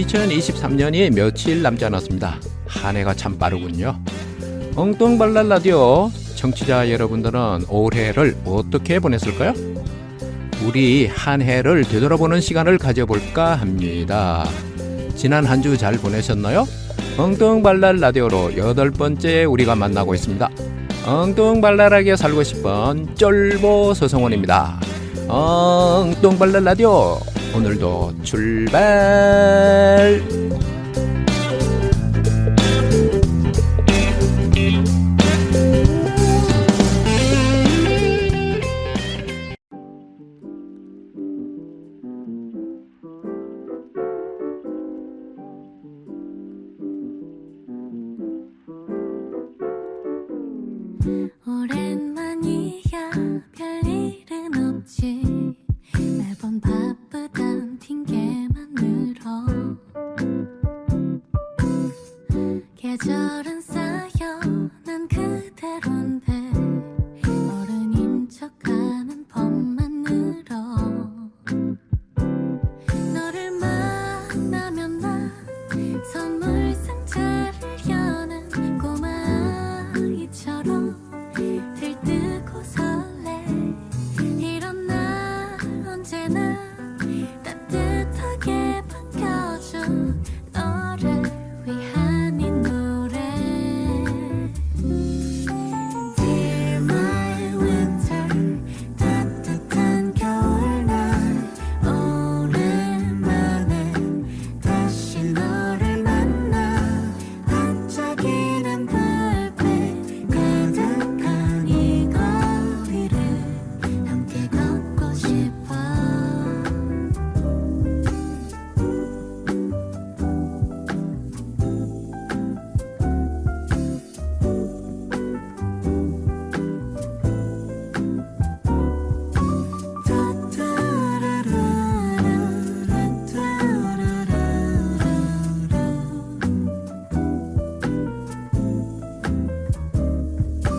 2023년이 며칠 남지 않았습니다. 한 해가 참 빠르군요. 엉뚱발랄 라디오 청취자 여러분들은 올해를 어떻게 보냈을까요? 우리 한 해를 되돌아보는 시간을 가져볼까 합니다. 지난 한 주 잘 보내셨나요? 엉뚱발랄 라디오로 8번째 우리가 만나고 있습니다. 엉뚱발랄하게 살고 싶은 쫄보 서성원입니다. 엉뚱발랄 라디오 오늘도 출발! 오랜만이야 별일은 없지 매번 바쁘단 핑계만으로 계절은 쌓여 난 그대로인데 어른인 척하는 법만으로 너를 만나면 나 선물 상자를 여는 꼬마 아이처럼 들뜨고 설레 이런 날 언제나 따뜻하게 반겨준 너를 위한 이 노래 Dear my winter 따뜻한 겨울날 오랜만에 다시 너를 만나 반짝이는 불빛 가득한 이 거리를 함께 걷고 싶어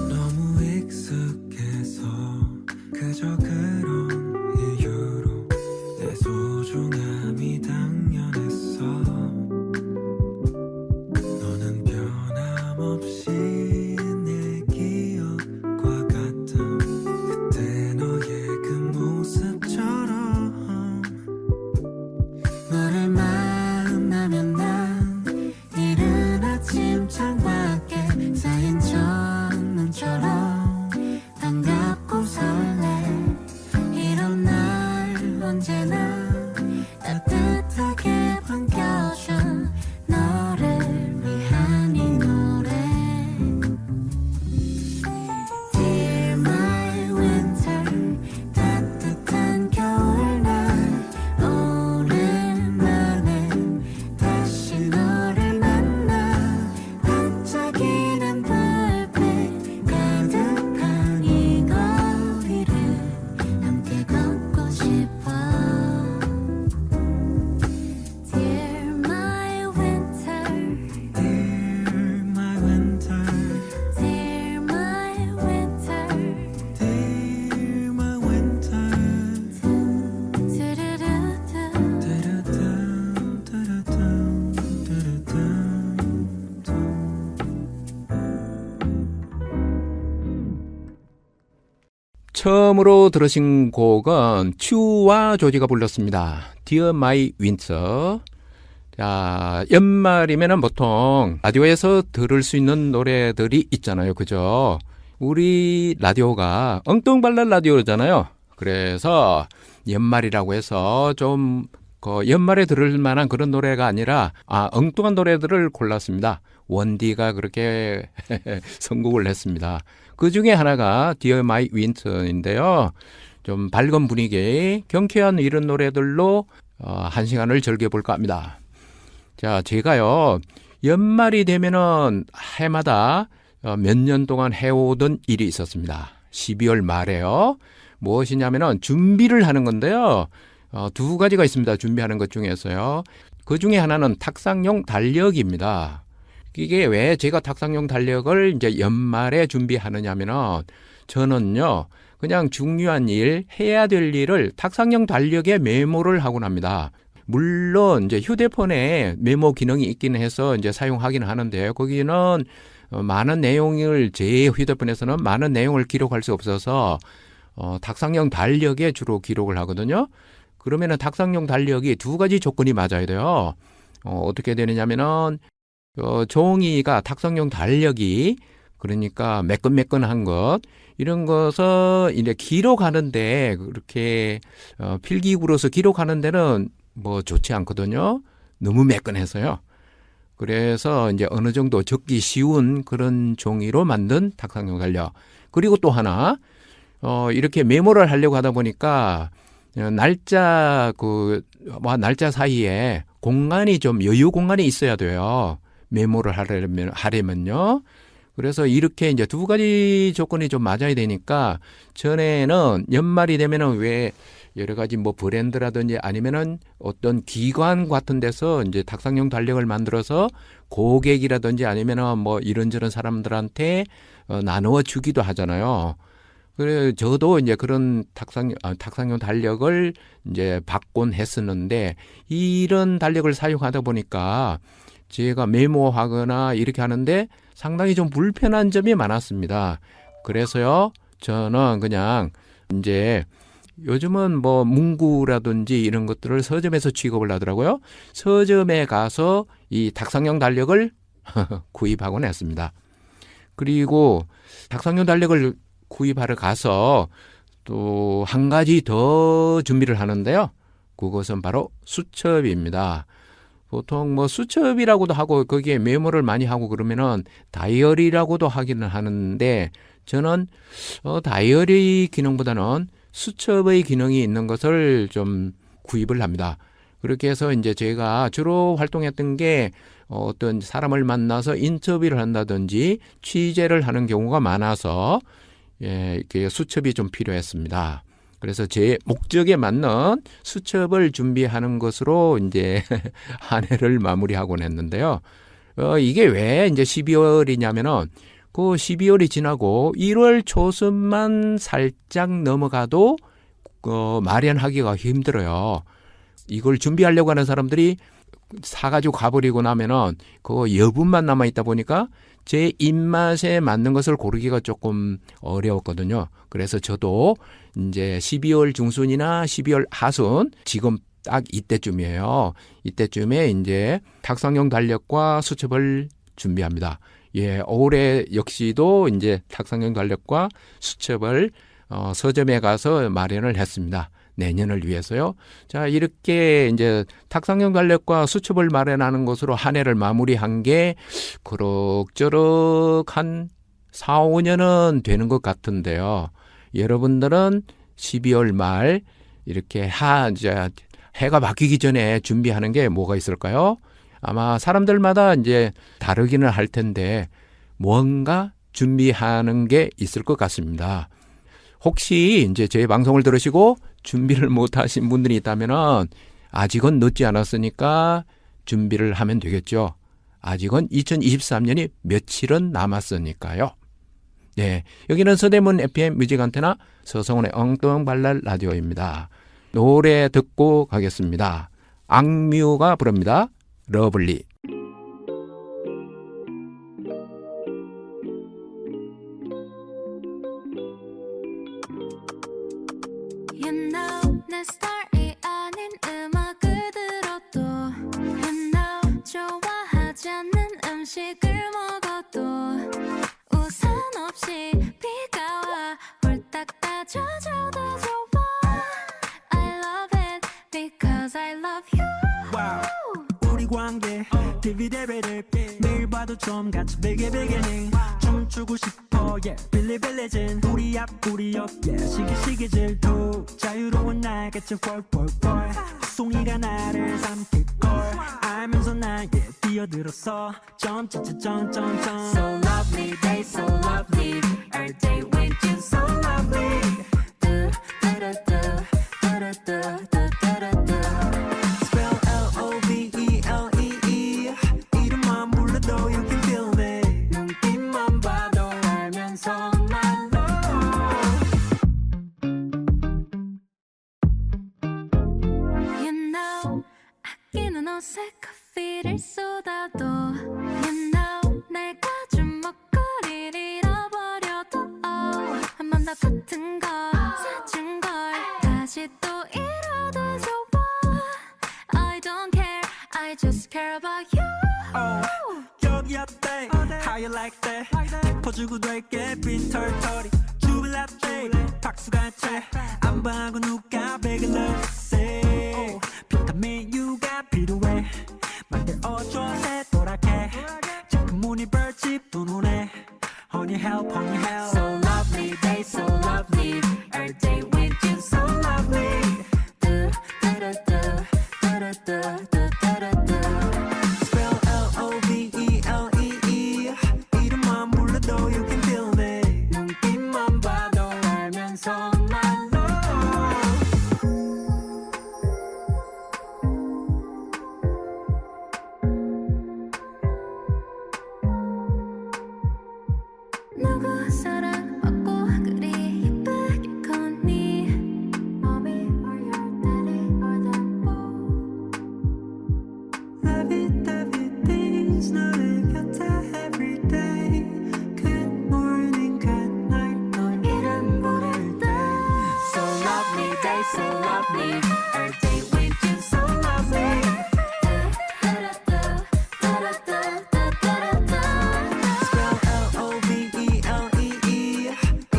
너무 익숙해서 그저 그런 이유로 내 소중함이 당연했어. 너는 변함없이 내 기억과 같아. 그때 너의 그 모습처럼 너를 만나면 난 이른 아침 창밖에 쌓인 첫눈처럼 반갑고 설레 이런 날 언제나 따뜻하게 반겨준 너를 위한 이 노래 Dear my winter 따뜻한 겨울날 오랜만에 다시 너를 만나 반짝이는 불빛 가득한 이 거리를 함께 걷고 싶어 Dear my winter Dear my winter Dear my winter Dear my winter 처음으로 들으신 곡은 츄와 조지가 불렀습니다. Dear My Winter. 자, 연말이면은 보통 라디오에서 들을 수 있는 노래들이 있잖아요. 그죠? 우리 라디오가 엉뚱발랄 라디오잖아요. 그래서 연말이라고 해서 좀 연말에 들을 만한 그런 노래가 아니라 엉뚱한 노래들을 골랐습니다. 원디가 그렇게 선곡을 했습니다. 그 중에 하나가 Dear My Winter인데요. 좀 밝은 분위기, 경쾌한 이런 노래들로 한 시간을 즐겨볼까 합니다. 자, 제가요, 연말이 되면은 해마다 몇 년 동안 해오던 일이 있었습니다. 12월 말에요. 무엇이냐면은 준비를 하는 건데요. 두 가지가 있습니다. 준비하는 것 중에서요. 그 중에 하나는 탁상용 달력입니다. 이게 왜 제가 탁상용 달력을 이제 연말에 준비하느냐면은 저는요, 그냥 중요한 일, 해야 될 일을 탁상용 달력에 메모를 하곤 합니다. 물론 이제 휴대폰에 메모 기능이 있긴 해서 이제 사용하기는 하는데요. 거기는 많은 내용을 제 휴대폰에서는 많은 내용을 기록할 수 없어서 탁상용 달력에 주로 기록을 하거든요. 그러면은 탁상용 달력이 두 가지 조건이 맞아야 돼요. 어떻게 되느냐면은 종이가 탁상용 달력이 그러니까 매끈매끈한 것 이런 것을 이제 기록하는데 그렇게 필기구로서 기록하는 데는 뭐 좋지 않거든요. 너무 매끈해서요. 그래서 이제 어느 정도 적기 쉬운 그런 종이로 만든 탁상용 달력. 그리고 또 하나 이렇게 메모를 하려고 하다 보니까 날짜 날짜 사이에 공간이 좀 여유 공간이 있어야 돼요. 메모를 하려면요. 그래서 이렇게 이제 두 가지 조건이 좀 맞아야 되니까 전에는 연말이 되면은 왜 여러 가지 뭐 브랜드라든지 아니면은 어떤 기관 같은 데서 이제 탁상용 달력을 만들어서 고객이라든지 아니면은 뭐 이런저런 사람들한테 나누어 주기도 하잖아요. 그래 저도 이제 그런 탁상용 달력을 이제 받곤 했었는데 이런 달력을 사용하다 보니까 제가 메모하거나 이렇게 하는데 상당히 좀 불편한 점이 많았습니다. 그래서요, 저는 그냥 이제 요즘은 뭐 문구라든지 이런 것들을 서점에서 취급을 하더라고요. 서점에 가서 이 탁상용 달력을 구입하곤 했습니다. 그리고 탁상용 달력을 구입하러 가서 또 한 가지 더 준비를 하는데요. 그것은 바로 수첩입니다. 보통 뭐 수첩이라고도 하고 거기에 메모를 많이 하고 그러면은 다이어리라고도 하기는 하는데 저는 다이어리 기능보다는 수첩의 기능이 있는 것을 좀 구입을 합니다. 그렇게 해서 이제 제가 주로 활동했던 게 어떤 사람을 만나서 인터뷰를 한다든지 취재를 하는 경우가 많아서 이렇게 수첩이 좀 필요했습니다. 그래서 제 목적에 맞는 수첩을 준비하는 것으로 이제 한 해를 마무리하곤 했는데요. 이게 왜 이제 12월이냐면은 그 12월이 지나고 1월 초순만 살짝 넘어가도 마련하기가 힘들어요. 이걸 준비하려고 하는 사람들이 사가지고 가버리고 나면은 그 여분만 남아있다 보니까 제 입맛에 맞는 것을 고르기가 조금 어려웠거든요. 그래서 저도 이제 12월 중순이나 12월 하순 지금 딱 이때쯤이에요. 이때쯤에 이제 탁상용 달력과 수첩을 준비합니다. 올해 역시도 이제 탁상용 달력과 수첩을 서점에 가서 마련을 했습니다. 내년을 위해서요. 자, 이렇게 이제 탁상용 달력과 수첩을 마련하는 것으로 한 해를 마무리한 게 그럭저럭 한 4, 5년은 되는 것 같은데요. 여러분들은 12월 말 이렇게 이제 해가 바뀌기 전에 준비하는 게 뭐가 있을까요? 아마 사람들마다 이제 다르기는 할 텐데 뭔가 준비하는 게 있을 것 같습니다. 혹시 이제 제 방송을 들으시고 준비를 못 하신 분들이 있다면은 아직은 늦지 않았으니까 준비를 하면 되겠죠. 아직은 2023년이 며칠은 남았으니까요. 네, 여기는 서대문 FM 뮤직 안테나 서성훈의 엉뚱발랄 라디오입니다. 노래 듣고 가겠습니다. 악뮤가 부릅니다. 러블리. You know 내 스타일이 아닌 음악을 들어도 You know 좋아하지 않는 음식을 먹어도 우산 없이 비가 와 홀딱 따져줘도 좋아 I love it because I love you 우리 관계 디비데베를 매일 봐도 좀 같이 베개베개해 춤추고 싶어 빌리빌리진 우리 앞 우리 옆 시기시기질도 자유로운 날같이 펄펄펄 송이가 나를 삼킬걸 알면서 나에 뛰어들었어 점점점점점 So lovely day so lovely Every day with you so lovely Spell L-O-V-E-L-E-E 이름만 불러도 you can feel it 눈빛만 봐도 알면서 my love You know 써주고 될게 빈털터리 주빌라떼 박수가 채안 봐고 누가 베개 넣으세 비타민 U가 필요해 만들 어쩌세 또랗게 제품 문의 벌집 돈 오네 Honey help So lovely day so lovely Every day with you so lovely Spell L-O-V-E-L-E-E 이름만 불러도 you can feel me 눈빛만 봐도 알면서 난 너 누구 사랑받고 그리 예쁘게 컸니 Mommy or your daddy or them both Lovey-dovey things 너의 곁에 every day Good morning, good night 넌 이름 부를 때 So lovely day, so lovely Every day with you so lovely Spell L-O-V-E-L-E-E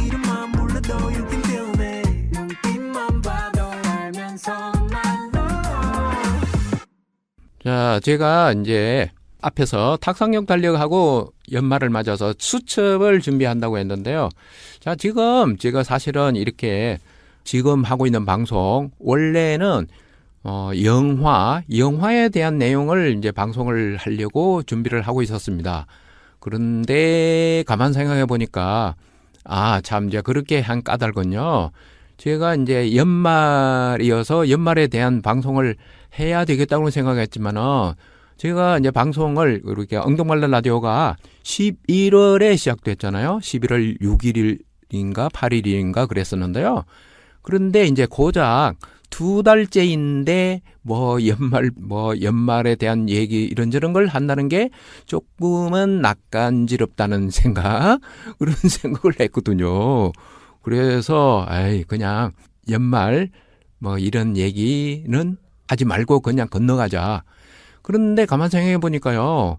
이름만 불러도 you can feel me 눈빛만 봐도 알면서 난 너 자, 제가 이제 앞에서 탁상용 달력하고 연말을 맞아서 수첩을 준비한다고 했는데요. 자, 지금 제가 사실은 이렇게 지금 하고 있는 방송, 원래는 영화에 대한 내용을 이제 방송을 하려고 준비를 하고 있었습니다. 그런데 가만 생각해 보니까, 참, 이제 그렇게 한 까닭은요. 제가 이제 연말이어서 연말에 대한 방송을 해야 되겠다고 생각했지만은, 제가 이제 방송을 이렇게 엉뚱말로 라디오가 11월에 시작됐잖아요. 11월 6일인가 8일인가 그랬었는데요. 그런데 이제 고작 2달째인데 연말에 대한 얘기 이런저런 걸 한다는 게 조금은 낯간지럽다는 생각, 그런 생각을 했거든요. 그래서 그냥 연말 이런 얘기는 하지 말고 그냥 건너가자. 그런데 가만 생각해 보니까요.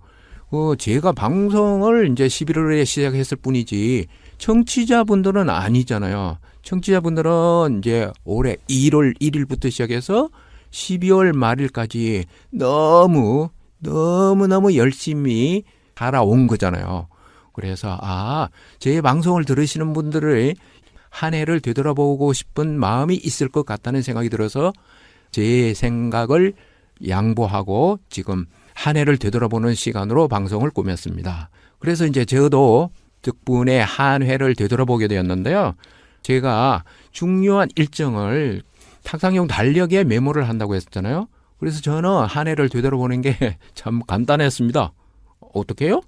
제가 방송을 이제 11월에 시작했을 뿐이지 청취자분들은 아니잖아요. 청취자분들은 이제 올해 1월 1일부터 시작해서 12월 말일까지 너무너무 열심히 살아온 거잖아요. 그래서 제 방송을 들으시는 분들의 한 해를 되돌아보고 싶은 마음이 있을 것 같다는 생각이 들어서 제 생각을 양보하고 지금 한 해를 되돌아보는 시간으로 방송을 꾸몄습니다. 그래서 이제 저도 덕분에 한 해를 되돌아보게 되었는데요. 제가 중요한 일정을 탁상용 달력에 메모를 한다고 했잖아요. 그래서 저는 한 해를 되돌아보는 게 참 간단했습니다. 어떻게 해요?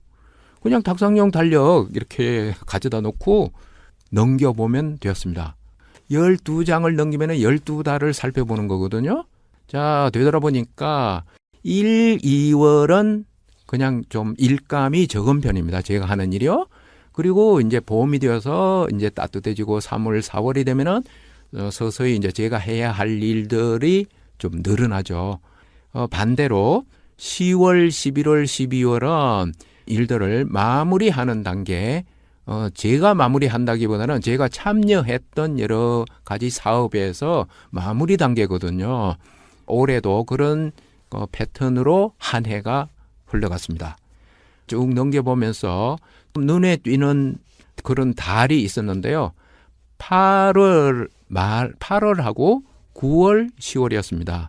그냥 탁상용 달력 이렇게 가져다 놓고 넘겨보면 되었습니다. 12장을 넘기면 12달을 살펴보는 거거든요. 자, 되돌아보니까 1, 2월은 그냥 좀 일감이 적은 편입니다. 제가 하는 일이요. 그리고 이제 봄이 되어서 이제 따뜻해지고 3월, 4월이 되면은 서서히 이제 제가 해야 할 일들이 좀 늘어나죠. 반대로 10월, 11월, 12월은 일들을 마무리하는 단계, 제가 마무리한다기보다는 제가 참여했던 여러 가지 사업에서 마무리 단계거든요. 올해도 그런 패턴으로 한 해가 흘러갔습니다. 쭉 넘겨보면서 눈에 띄는 그런 달이 있었는데요. 8월하고 9월, 10월이었습니다.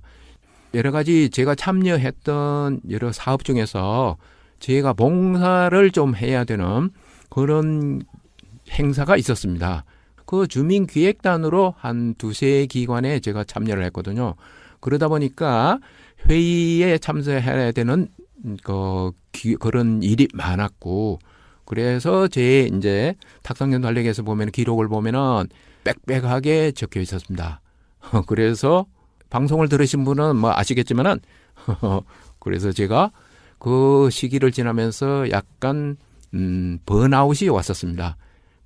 여러 가지 제가 참여했던 여러 사업 중에서 제가 봉사를 좀 해야 되는 그런 행사가 있었습니다. 그 주민기획단으로 한 2-3 기관에 제가 참여를 했거든요. 그러다 보니까 회의에 참석해야 되는 그런 일이 많았고, 그래서 제 이제 탁상용 달력에서 보면 기록을 보면은 빽빽하게 적혀 있었습니다. 그래서 방송을 들으신 분은 아시겠지만은 그래서 제가 그 시기를 지나면서 약간 번아웃이 왔었습니다.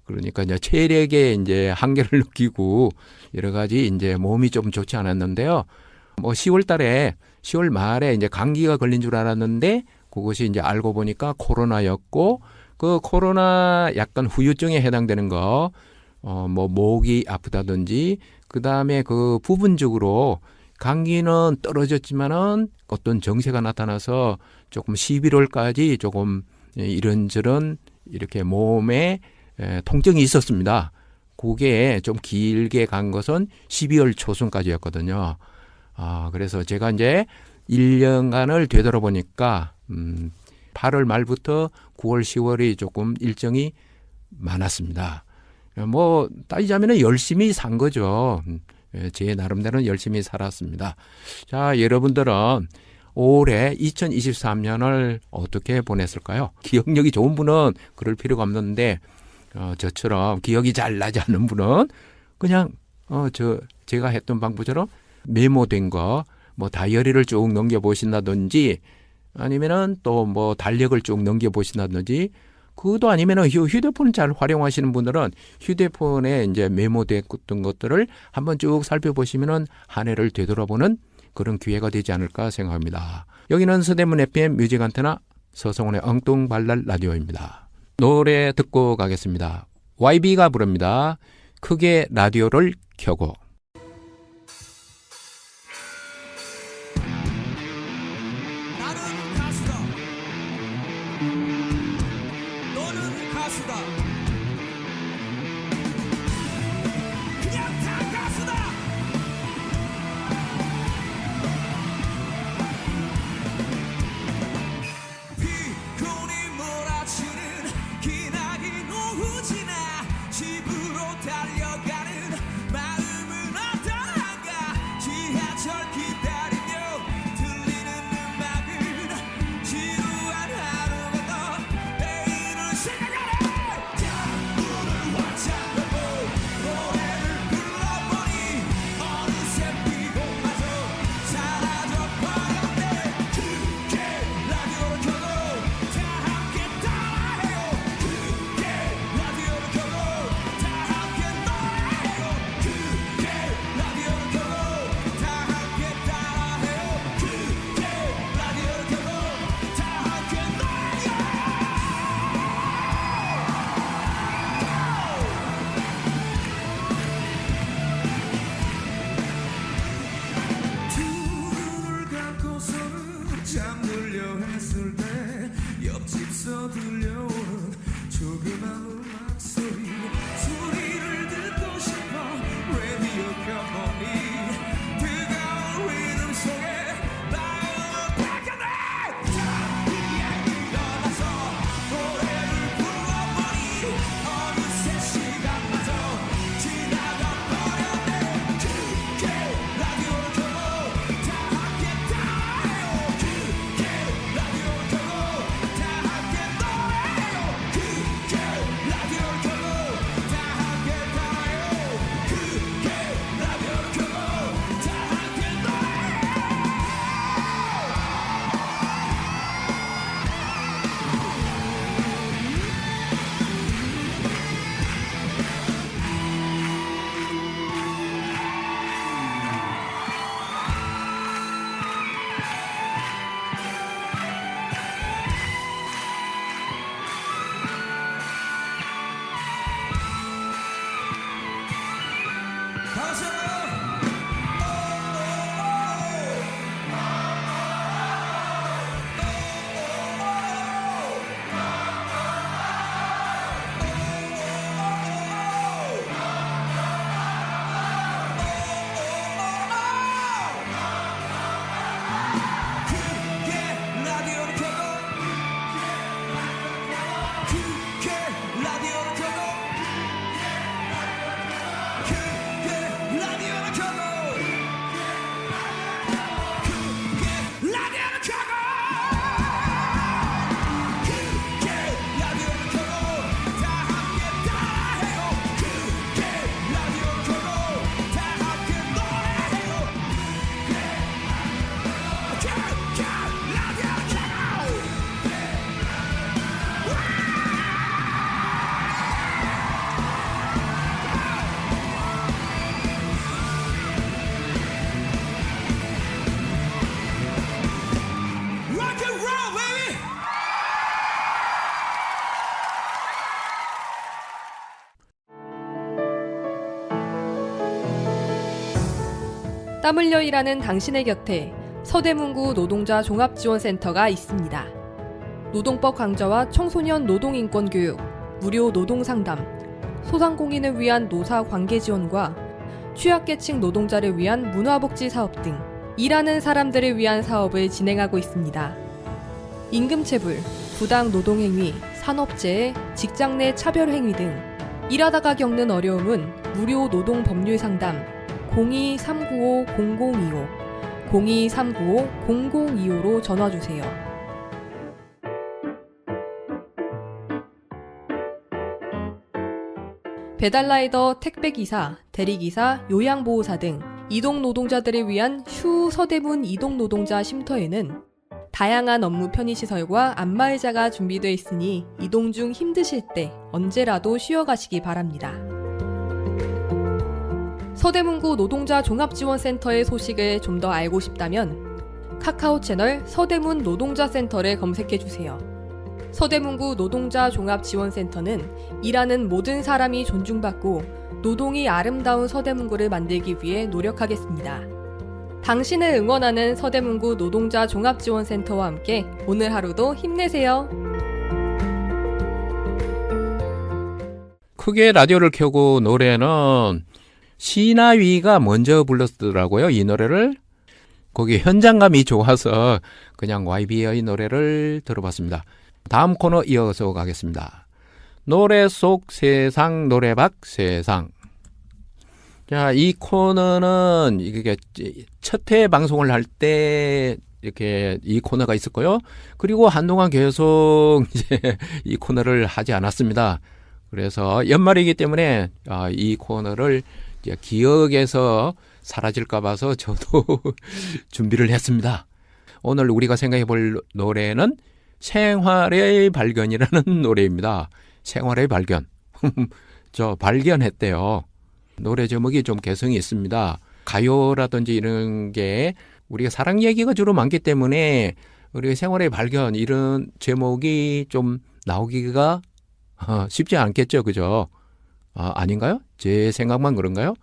그러니까 이제 체력에 이제 한계를 느끼고 여러 가지 이제 몸이 좀 좋지 않았는데요. 10월 말에 이제 감기가 걸린 줄 알았는데 그것이 이제 알고 보니까 코로나였고, 그 코로나 약간 후유증에 해당되는 거, 뭐 목이 아프다든지, 그 다음에 그 부분적으로 감기는 떨어졌지만은 어떤 정세가 나타나서 조금 11월까지 조금 이런저런 이렇게 몸에 통증이 있었습니다. 그게 좀 길게 간 것은 12월 초순까지였거든요. 그래서 제가 이제 1년간을 되돌아보니까 8월 말부터 9월, 10월이 조금 일정이 많았습니다. 뭐 따지자면 열심히 산 거죠. 제 나름대로는 열심히 살았습니다. 자, 여러분들은 올해 2023년을 어떻게 보냈을까요? 기억력이 좋은 분은 그럴 필요가 없는데 저처럼 기억이 잘 나지 않는 분은 그냥 제가 했던 방법처럼 메모된 거, 뭐 다이어리를 쭉 넘겨 보신다든지 아니면은 또 뭐 달력을 쭉 넘겨 보신다든지 그것도 아니면은 휴대폰 잘 활용하시는 분들은 휴대폰에 이제 메모됐던 것들을 한번 쭉 살펴보시면은 한 해를 되돌아보는 그런 기회가 되지 않을까 생각합니다. 여기는 서대문 FM 뮤직 안테나 서성훈의 엉뚱발랄 라디오입니다. 노래 듣고 가겠습니다. YB가 부릅니다. 크게 라디오를 켜고. 나는 가수다. 너는 가수다. 그냥 다 가수다. 비군이 몰아치는 기나긴 오후 지나 집으로 달려가는 마음은 어떠한가. 지하철 기다리며 들리는 음악은 지루한 하루가 더 내일을 생각하네. 창문을 활짝 열고 노래를 불러보니 어느새 피곤마저 사라져 버렸네. 크게 라디오를 켜고 다 함께 따라해요. 크게 라디오를 켜고 다 함께 노래해요. 땀 흘려 일하는 당신의 곁에 서대문구 노동자 종합지원센터가 있습니다. 노동법 강좌와 청소년 노동인권 교육, 무료 노동상담, 소상공인을 위한 노사 관계 지원과 취약계층 노동자를 위한 문화복지 사업 등 일하는 사람들을 위한 사업을 진행하고 있습니다. 임금체불, 부당 노동행위, 산업재해, 직장 내 차별행위 등 일하다가 겪는 어려움은 무료 노동 법률 상담 02-395-0025, 02-395-0025로 전화주세요. 배달라이더, 택배기사, 대리기사, 요양보호사 등 이동노동자들을 위한 휴 서대문 이동노동자 쉼터에는 다양한 업무 편의시설과 안마의자가 준비되어 있으니 이동 중 힘드실 때 언제라도 쉬어가시기 바랍니다. 서대문구 노동자 종합지원센터의 소식을 좀 더 알고 싶다면 카카오 채널 서대문 노동자센터를 검색해주세요. 서대문구 노동자 종합지원센터는 일하는 모든 사람이 존중받고 노동이 아름다운 서대문구를 만들기 위해 노력하겠습니다. 당신을 응원하는 서대문구 노동자 종합지원센터와 함께 오늘 하루도 힘내세요. 크게 라디오를 켜고 노래는 신하위가 먼저 불렀더라고요. 이 노래를. 거기 현장감이 좋아서 그냥 YB의 노래를 들어봤습니다. 다음 코너 이어서 가겠습니다. 노래 속 세상, 노래박 세상. 자, 이 코너는 이게 첫 회 방송을 할 때 이렇게 이 코너가 있었고요. 그리고 한동안 계속 이제 이 코너를 하지 않았습니다. 그래서 연말이기 때문에 이 코너를 이제 기억에서 사라질까 봐서 저도 준비를 했습니다. 오늘 우리가 생각해 볼 노래는 생활의 발견이라는 노래입니다. 생활의 발견. 저 발견했대요. 노래 제목이 좀 개성이 있습니다. 가요라든지 이런 게 우리가 사랑 얘기가 주로 많기 때문에 우리 생활의 발견 이런 제목이 좀 나오기가 쉽지 않겠죠. 그죠? 아닌가요? 제 생각만 그런가요?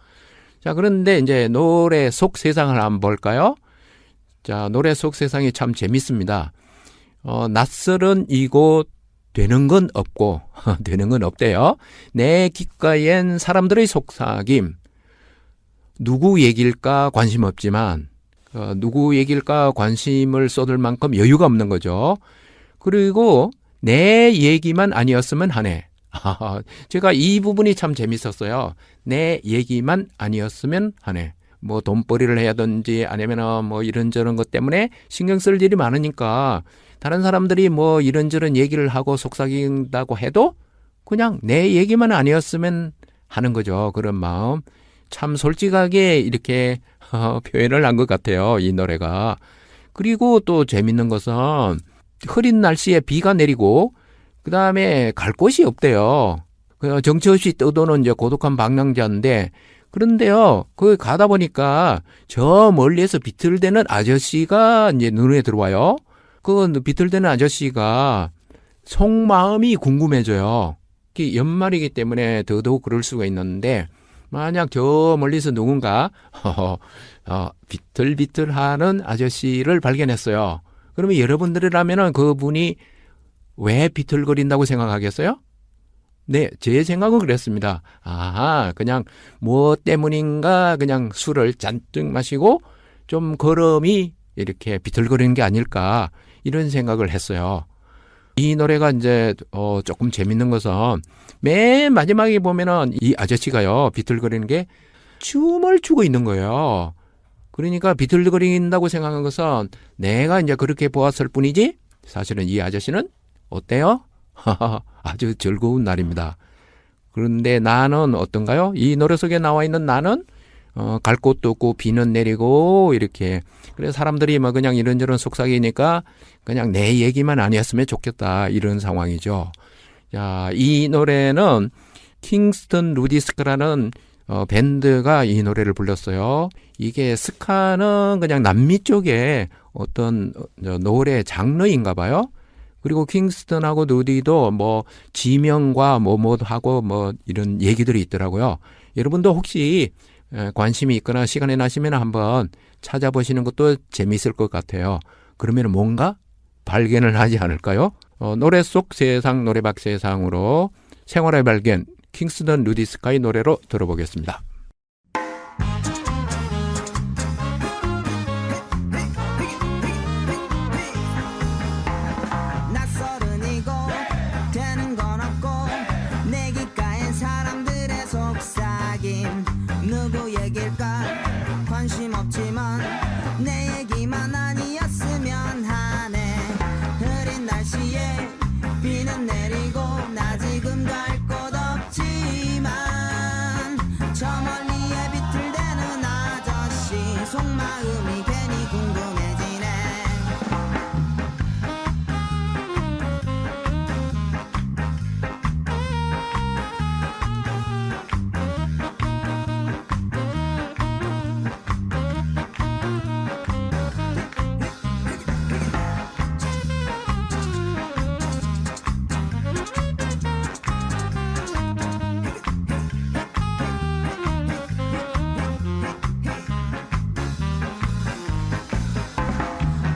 자, 그런데 이제 노래 속 세상을 한번 볼까요? 자, 노래 속 세상이 참 재밌습니다. 낯설은 이곳 되는 건 없고 되는 건 없대요. 내 귓가엔 사람들의 속삭임. 누구 얘기일까 관심 없지만 누구 얘기일까 관심을 쏟을 만큼 여유가 없는 거죠. 그리고 내 얘기만 아니었으면 하네. 제가 이 부분이 참 재밌었어요. 내 얘기만 아니었으면 하네. 뭐 돈벌이를 해야든지 아니면 뭐 이런저런 것 때문에 신경 쓸 일이 많으니까 다른 사람들이 뭐 이런저런 얘기를 하고 속삭인다고 해도 그냥 내 얘기만 아니었으면 하는 거죠. 그런 마음. 참 솔직하게 이렇게 표현을 한 것 같아요. 이 노래가. 그리고 또 재밌는 것은 흐린 날씨에 비가 내리고 그 다음에 갈 곳이 없대요. 정처 없이 떠도는 이제 고독한 방랑자인데 그런데요, 거기 가다 보니까 저 멀리에서 비틀대는 아저씨가 이제 눈에 들어와요. 그 비틀대는 아저씨가 속마음이 궁금해져요. 연말이기 때문에 더더욱 그럴 수가 있는데 만약 저 멀리서 누군가 비틀비틀하는 아저씨를 발견했어요. 그러면 여러분들이라면 그분이 왜 비틀거린다고 생각하겠어요? 네, 제 생각은 그랬습니다. 그냥 뭐 때문인가 그냥 술을 잔뜩 마시고 좀 걸음이 이렇게 비틀거리는 게 아닐까 이런 생각을 했어요. 이 노래가 이제 조금 재밌는 것은 맨 마지막에 보면은 이 아저씨가요 비틀거리는 게 춤을 추고 있는 거예요. 그러니까 비틀거린다고 생각한 것은 내가 이제 그렇게 보았을 뿐이지 사실은 이 아저씨는 어때요? 아주 즐거운 날입니다. 그런데 나는 어떤가요? 이 노래 속에 나와 있는 나는 갈 곳도 없고 비는 내리고 이렇게 그래서 사람들이 뭐 그냥 이런저런 속삭이니까 그냥 내 얘기만 아니었으면 좋겠다 이런 상황이죠. 자, 이 노래는 킹스턴 루디스크라는 밴드가 이 노래를 불렀어요. 이게 스카는 그냥 남미 쪽에 어떤 노래 장르인가 봐요. 그리고 킹스턴하고 누디도 뭐 지명과 뭐뭐하고 뭐 이런 얘기들이 있더라고요. 여러분도 혹시 관심이 있거나 시간이 나시면 한번 찾아보시는 것도 재미있을 것 같아요. 그러면 뭔가 발견을 하지 않을까요? 노래 속 세상 노래박 세상으로 생활의 발견 킹스ton 루디스카의 노래로 들어보겠습니다. 낯설은이고 되는 건 없고 내 귓가엔 사람들의 속삭임 누구 얘길까 관심 없지만 내 얘기만 아니었으면 하네. 흐린 날씨에 비는 내리고 나 지금 갈 곳 없지만 저 멀리에 비틀대는 아저씨 속마음이 괜히 궁금해지네.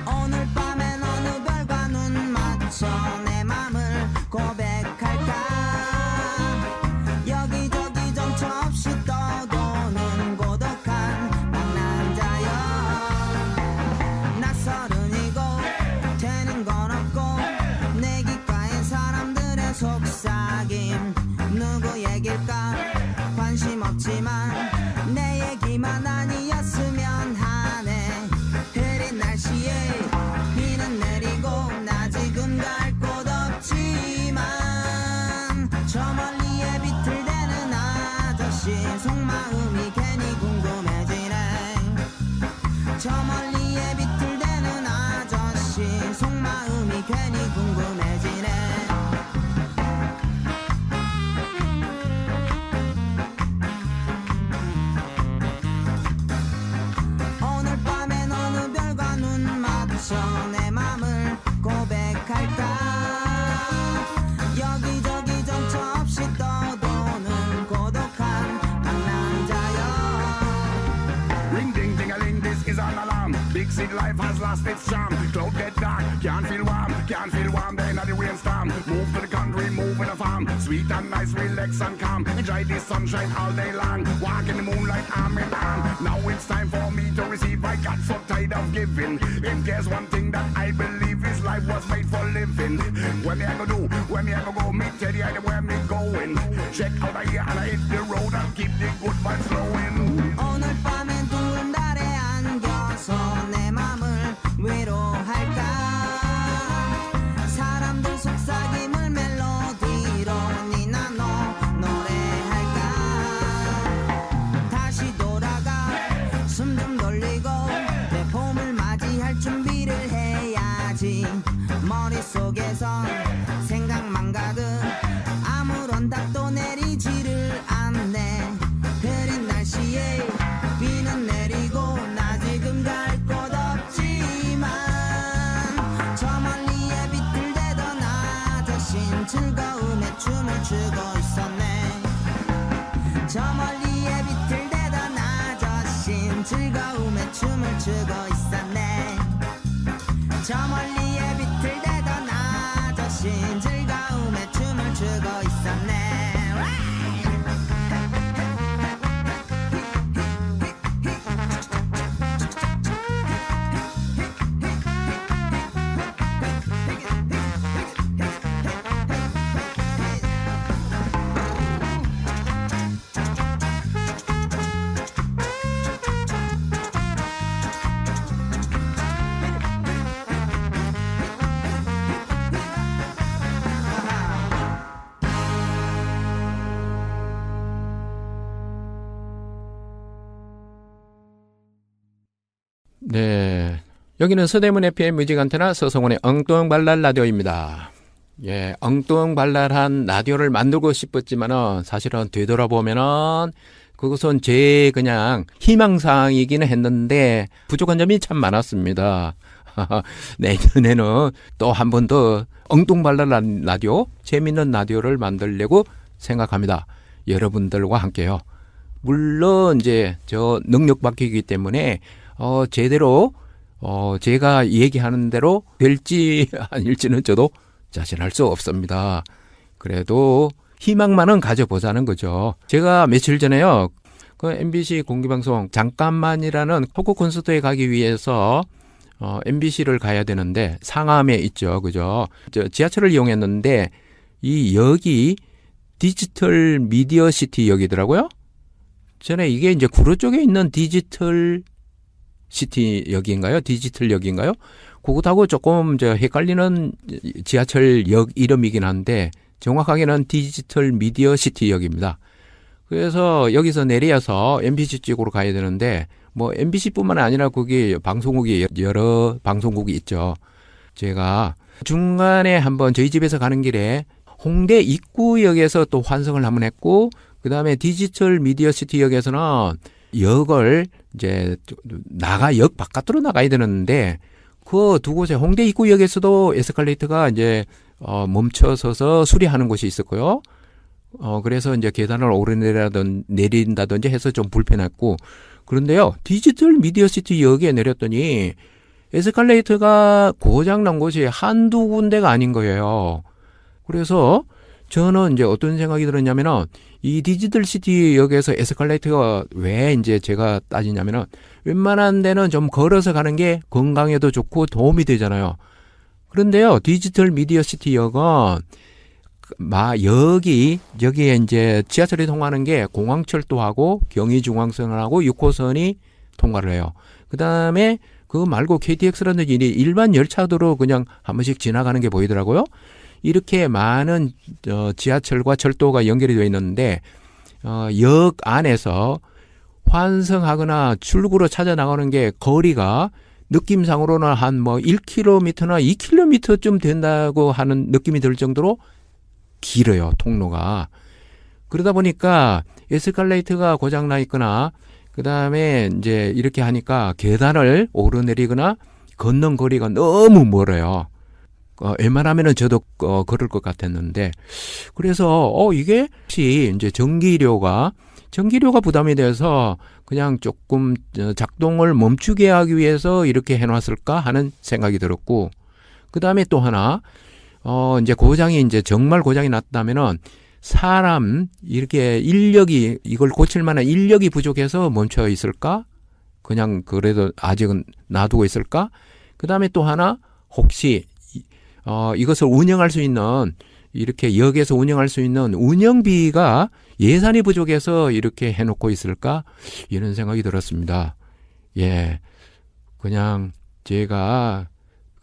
오늘 밤엔 어느 별과 눈 맞춰 내 맘을 고백할까. 여기저기 정처 없이 떠도는 고독한 망남자여. 낯설은이고 되는 건 없고 내 귓가엔 사람들의 속삭임 누구 얘길까 관심 없지만 내 얘기만 아니었으면 하네. 흐린 날씨에 비는 내리고 나 지금 갈 곳 없지만 저 멀리에 비틀대는 아저씨 속마음이 괜히 궁금해지네. 저 멀리에 비틀대는 아저씨 속마음이 괜히 궁금해지네. 오늘 밤엔 어느 별과 눈 맞춰 내 맘을 고백할까. 여기저기 정처 없이 떠도는 고독한 망남자여. Ring ding ding a ling, this is an alarm. Big city life has lost its charm. Cloud get dark, can't feel warm. Then at the rainstorm, move to the country, move in a farm. Sweet and nice, relax and calm. Enjoy the sunshine all day long. Walk in the moonlight, arm in arm. Now it's time for me to receive. I got so tired of giving. If there's one thing that I believe is life was made for living. When me I go do, when me I go me tell you where me going. Check out I here and I hit the road and keep the good vibes flowing. 오늘 밤엔 둥근 달에 안겨서 내 맘을 위로할까. 사람들 속삭임을 멜로디로 니나노 노래할까. 다시 돌아가 숨 좀 돌리고 내 봄을 맞이할 준비를 해야지. 머릿속에선 생각만 가득 아무런 답도 내리지를 않네. 흐린 날씨에 비는 내리고 나 지금 갈 곳 없지만 저 멀리에 비틀대던 아저씨는 즐거움에 춤을 추고 있었네. 저 멀리에 비틀대던 아저씨는 즐거움에 춤을 추고 있었네. 저 멀리에 비틀대던 아저씨는 즐거움에 춤을 추고 있었네. 네, 여기는 서대문 FM 뮤직 안테나 서성원의 엉뚱발랄 라디오입니다. 예, 엉뚱발랄한 라디오를 만들고 싶었지만은 사실은 되돌아보면은 그것은 제 그냥 희망사항이기는 했는데 부족한 점이 참 많았습니다. 내년에는 또 한 번 더 엉뚱발랄한 라디오, 재밌는 라디오를 만들려고 생각합니다. 여러분들과 함께요. 물론 이제 저 능력 바뀌기 때문에 제대로 제가 얘기하는 대로 될지 아닐지는 저도 자신할 수 없습니다. 그래도 희망만은 가져보자는 거죠. 제가 며칠 전에요. 그 MBC 공개방송 잠깐만이라는 토크 콘서트에 가기 위해서 MBC를 가야 되는데 상암에 있죠. 그죠? 저 지하철을 이용했는데 이 역이 디지털 미디어 시티 역이더라고요. 전에 이게 이제 구로 쪽에 있는 디지털 시티 역인가요? 디지털 역인가요? 그것하고 조금 헷갈리는 지하철 역 이름이긴 한데 정확하게는 디지털 미디어 시티 역입니다. 그래서 여기서 내려서 MBC 쪽으로 가야 되는데 뭐 MBC뿐만 아니라 거기 방송국이 여러 방송국이 있죠. 제가 중간에 한번 저희 집에서 가는 길에 홍대 입구역에서 또 환승을 한번 했고 그다음에 디지털 미디어 시티 역에서는 역을 이제 역 바깥으로 나가야 되는데 그 두 곳에 홍대 입구역에서도 에스컬레이터가 이제 멈춰서서 수리하는 곳이 있었고요. 그래서 이제 계단을 오르내린다든지 해서 좀 불편했고 그런데요. 디지털 미디어 시티 역에 내렸더니 에스컬레이터가 고장난 곳이 한두 군데가 아닌 거예요. 그래서 저는 이제 어떤 생각이 들었냐면은 이 디지털 시티 역에서 에스컬레이터가 왜 이제 제가 따지냐면은 웬만한 데는 좀 걸어서 가는 게 건강에도 좋고 도움이 되잖아요. 그런데요. 디지털 미디어 시티 역은 여기에 이제 지하철이 통하는 게 공항철도하고 경의중앙선하고 6호선이 통과를 해요. 그 다음에 그거 말고 KTX라든지 일반 열차도로 그냥 한 번씩 지나가는 게 보이더라고요. 이렇게 많은 지하철과 철도가 연결이 되어 있는데 역 안에서 환승하거나 출구로 찾아 나가는 게 거리가 느낌상으로는 한 1km나 2km쯤 된다고 하는 느낌이 들 정도로 길어요, 통로가. 그러다 보니까 에스컬레이터가 고장나 있거나 그다음에 이제 이렇게 하니까 계단을 오르내리거나 걷는 거리가 너무 멀어요. 웬만하면은 저도 걸을 것 같았는데 그래서 이게 혹시 이제 전기료가 부담이 돼서 그냥 조금 작동을 멈추게 하기 위해서 이렇게 해놨을까 하는 생각이 들었고 그 다음에 또 하나 이제 고장이 이제 정말 고장이 났다면은 사람 이렇게 인력이 이걸 고칠 만한 인력이 부족해서 멈춰 있을까? 그냥 그래도 아직은 놔두고 있을까? 그 다음에 또 하나 혹시 이것을 운영할 수 있는 이렇게 역에서 운영할 수 있는 운영비가 예산이 부족해서 이렇게 해놓고 있을까? 이런 생각이 들었습니다. 예, 그냥 제가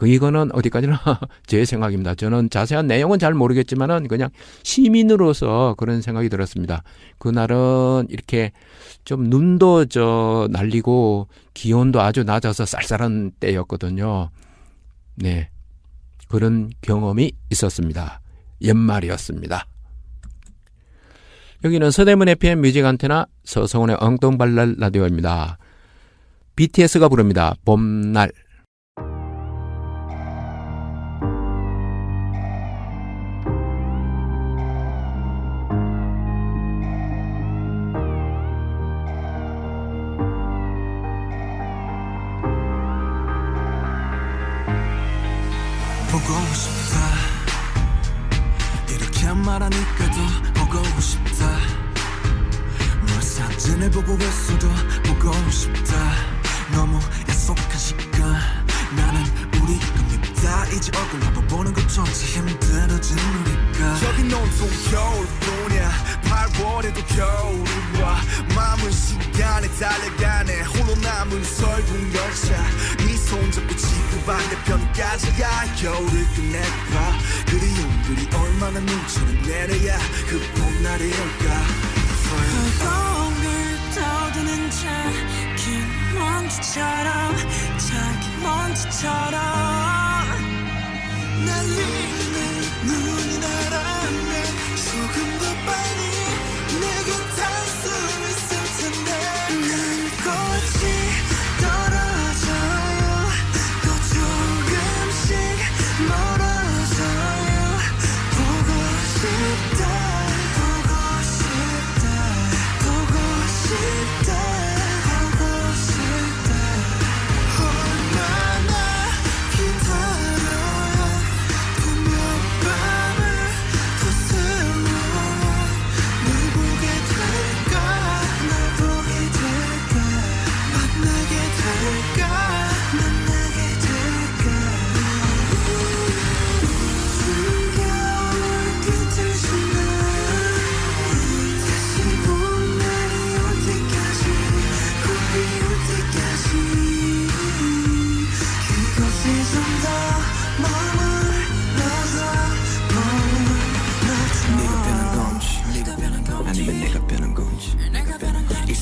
이거는 어디까지나 제 생각입니다. 저는 자세한 내용은 잘 모르겠지만은 그냥 시민으로서 그런 생각이 들었습니다. 그날은 이렇게 좀 눈도 날리고 기온도 아주 낮아서 쌀쌀한 때였거든요. 네. 그런 경험이 있었습니다. 연말이었습니다. 여기는 서대문 FM 뮤직 안테나 서성훈의 엉뚱발랄 라디오입니다. BTS가 부릅니다. 봄날. 보고 싶다 이렇게 말하니까도 보고 싶다 널 사진을 보고 있어도 보고 싶다 너무 약속한 시간 나는 우리 겁니다 이제 얼굴 한번 보는 것조차 힘들어진 우리가 저기 온통 겨울뿐이야 8월에도 겨울이 와 마음은 시간에 달려가네 홀로 남은 설국 열차 네 손잡고 지구 반대편까지 가 겨울을 끝내봐 그리움들이 얼마나 눈치를 내려야 그 봄날이 올까 을 떠드는 작은 먼지처럼 날리는 눈이 나라면 조금 더 빨리 내겐 닿을 수 있을 텐데 난 꽃이 떨어져요 또 조금씩 멀어져요 보고 싶다 보고 싶다 보고 싶다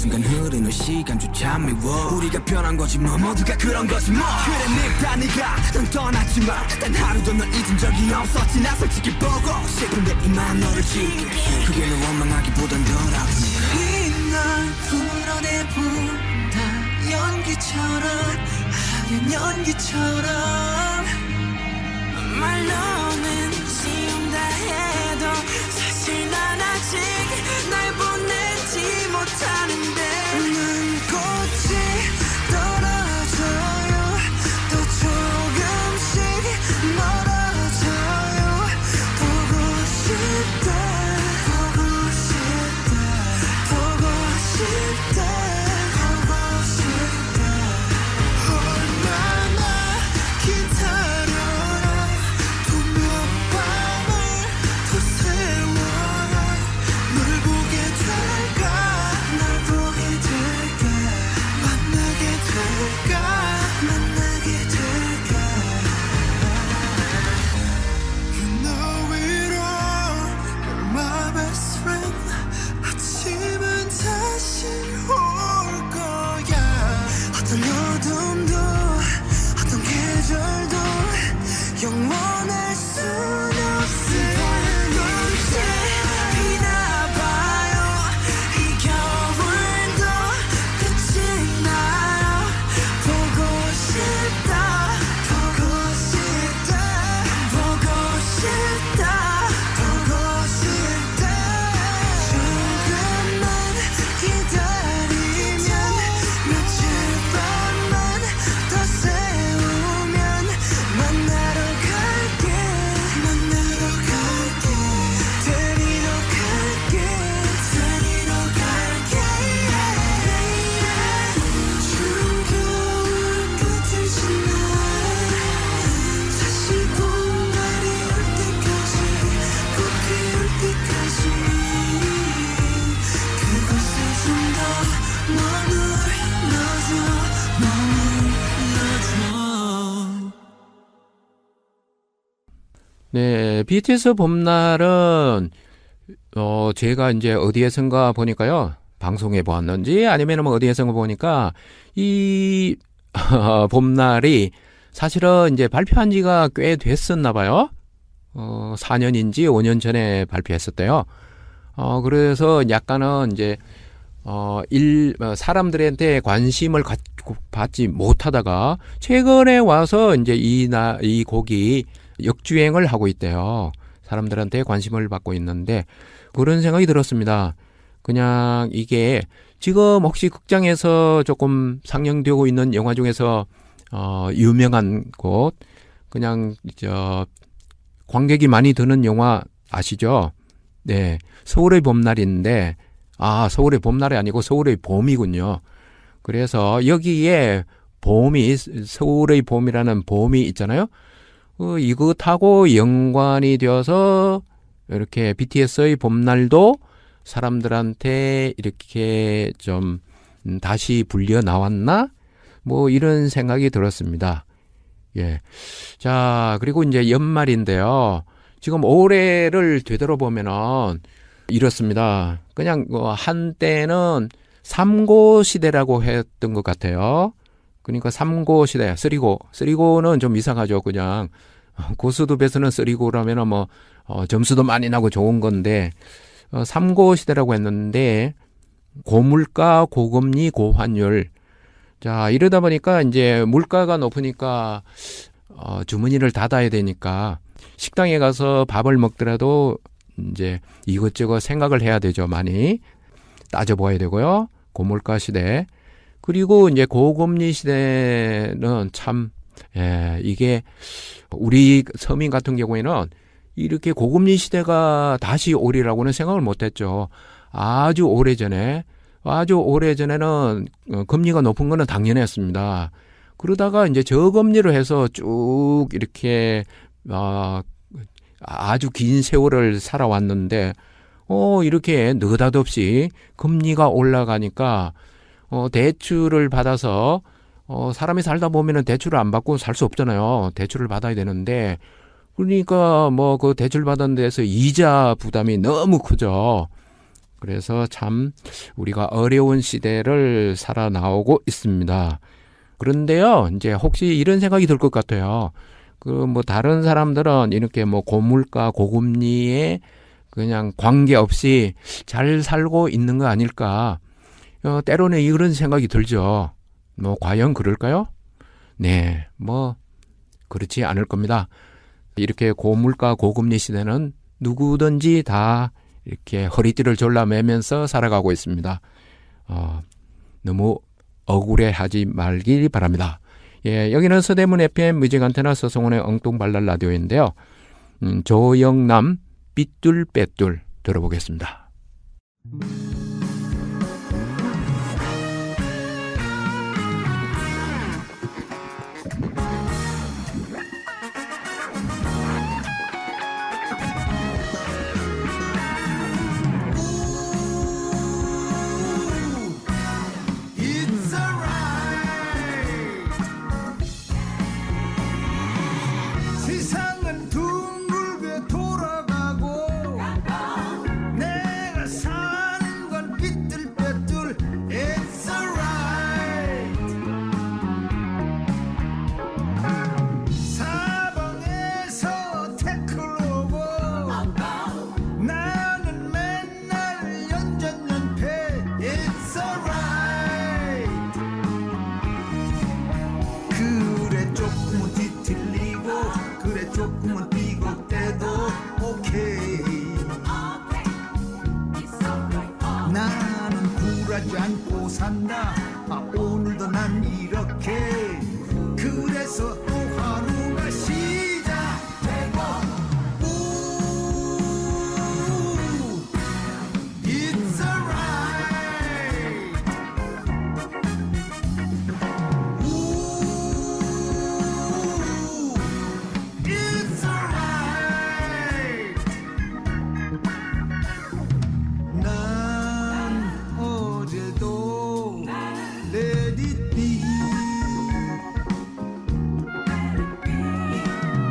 순간 흐르는 시간조차 미워 우리가 변한 거지 뭐 모두가 그런 거지 뭐 그래 늙다 네가 넌 떠났지만 단 하루도 널 잊은 적이 없었지 나 솔직히 보고 싶은데 이만 너를 지울게 그게 널 원망하기보단 덜 아프니 널 풀어내본다 연기처럼 하얀 연기처럼 말로는 지운다 해도 사실 난 아직 날 보내지 못하는데 눈꽃이 떨어져요 또 조금씩 멀어져요 보고 싶다 보고 싶다 보고 싶다 보고 싶다 얼마나 기다려라 또 몇 밤을 더 세워라 널 보게 될까 널 보게 될까 만나게 될까 만나게 될까 You know it all You're my best friend 아침은 다시 올 거야 어떤 어둠도 어떤 계절도 영원할 순 없을 언제나 봐요 이 겨울도 끝이 나요 보고 싶다 보고 싶다 보고 싶다 보고 싶다 조금만 기다리면 며칠 밤만 더 세우면 만나러 갈게 만나러 갈게 데리러 갈게 데리러 갈게 추운 겨울 끝을 지나 다시 봄날이 올 때까지 꼭 그올 때까지 그곳에 좀 더 머물러줘 머물러줘 네, BTS 봄날은 제가 이제 어디에선가 보니까요. 방송에 보았는지 아니면 뭐 어디에선가 보니까 이 봄날이 사실은 이제 발표한 지가 꽤 됐었나 봐요. 4년인지 5년 전에 발표했었대요. 그래서 약간은 이제 사람들한테 관심을 받지 못하다가 최근에 와서 이제 이 곡이 역주행을 하고 있대요. 사람들한테 관심을 받고 있는데 그런 생각이 들었습니다. 그냥 이게 지금 혹시 극장에서 조금 상영되고 있는 영화 중에서 유명한 곳 그냥 관객이 많이 드는 영화 아시죠? 네, 서울의 봄날인데 서울의 봄날이 아니고 서울의 봄이군요. 그래서 여기에 봄이 서울의 봄이라는 봄이 있잖아요. 이것하고 연관이 되어서 이렇게 BTS의 봄날도 사람들한테 이렇게 좀 다시 불려 나왔나? 뭐 이런 생각이 들었습니다. 예. 자, 그리고 이제 연말인데요. 지금 올해를 되돌아보면은 이렇습니다. 그냥 한때는 삼고 시대라고 했던 것 같아요. 그러니까 삼고 시대, 쓰리고는 좀 이상하죠. 그냥 고스톱에서는 쓰리고라면 뭐 점수도 많이 나고 좋은 건데 삼고 시대라고 했는데 고물가, 고금리, 고환율. 자, 이러다 보니까 이제 물가가 높으니까 주머니를 닫아야 되니까 식당에 가서 밥을 먹더라도 이제 이것저것 생각을 해야 되죠. 많이 따져봐야 되고요. 고물가 시대. 그리고 이제 고금리 시대는 참, 이게 우리 서민 같은 경우에는 이렇게 고금리 시대가 다시 오리라고는 생각을 못 했죠. 아주 오래전에는 금리가 높은 거는 당연했습니다. 그러다가 이제 저금리로 해서 쭉 이렇게 아주 긴 세월을 살아왔는데 이렇게 느닷없이 금리가 올라가니까 대출을 받아서 사람이 살다 보면은 대출을 안 받고 살 수 없잖아요. 대출을 받아야 되는데 그러니까 뭐 그 대출 받은 데서 이자 부담이 너무 크죠. 그래서 참 우리가 어려운 시대를 살아 나오고 있습니다. 그런데요, 이제 혹시 이런 생각이 들 것 같아요. 뭐 다른 사람들은 이렇게 뭐 고물가, 고금리에 그냥 관계없이 잘 살고 있는 거 아닐까? 때로는 이런 생각이 들죠. 뭐 과연 그럴까요? 네, 뭐 그렇지 않을 겁니다. 이렇게 고물가, 고금리 시대는 누구든지 다 이렇게 허리띠를 졸라매면서 살아가고 있습니다. 너무 억울해하지 말길 바랍니다. 예, 여기는 서대문 FM 무직안테나 서성원의 엉뚱발랄 라디오인데요. 조영남 삐뚤빼뚤 들어보겠습니다. It's alright. 세상은 둥글게 돌아가고 내가 사는 건 삐뚤빼뚤. It's alright. 사방에서 태클 오고 나는 맨날 연전연패. It's alright. 그래 조금은 뒤틀리고 그래 조금은 삐걱대도 오케이. 나는 굴하지 않고 산다. 오늘도 난 이렇게. 그래서 또 하루가 시작되고. It's alright. It's alright. 난 어제도 let it be.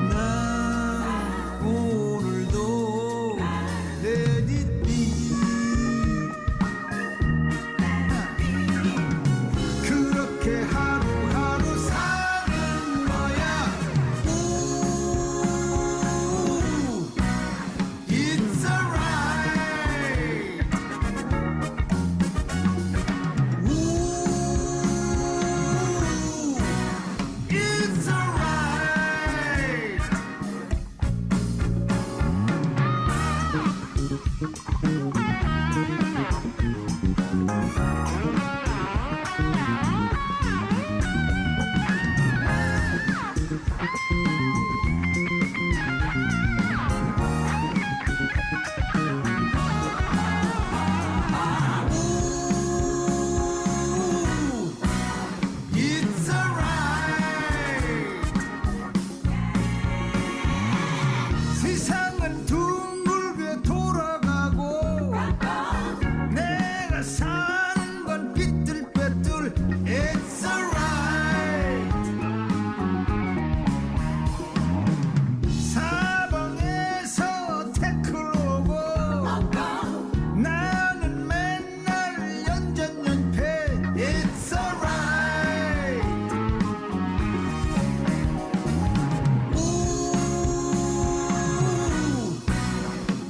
난 오늘도 let it be. 그렇게 하루하루 사는 거야. It's alright. It's alright. It's alright. 세상은 둥글게 돌아가고 내가 사는 건 삐뚤빼뚤. It's alright. 사방에서 태클 오고 나는 맨날 연전연패. It's alright.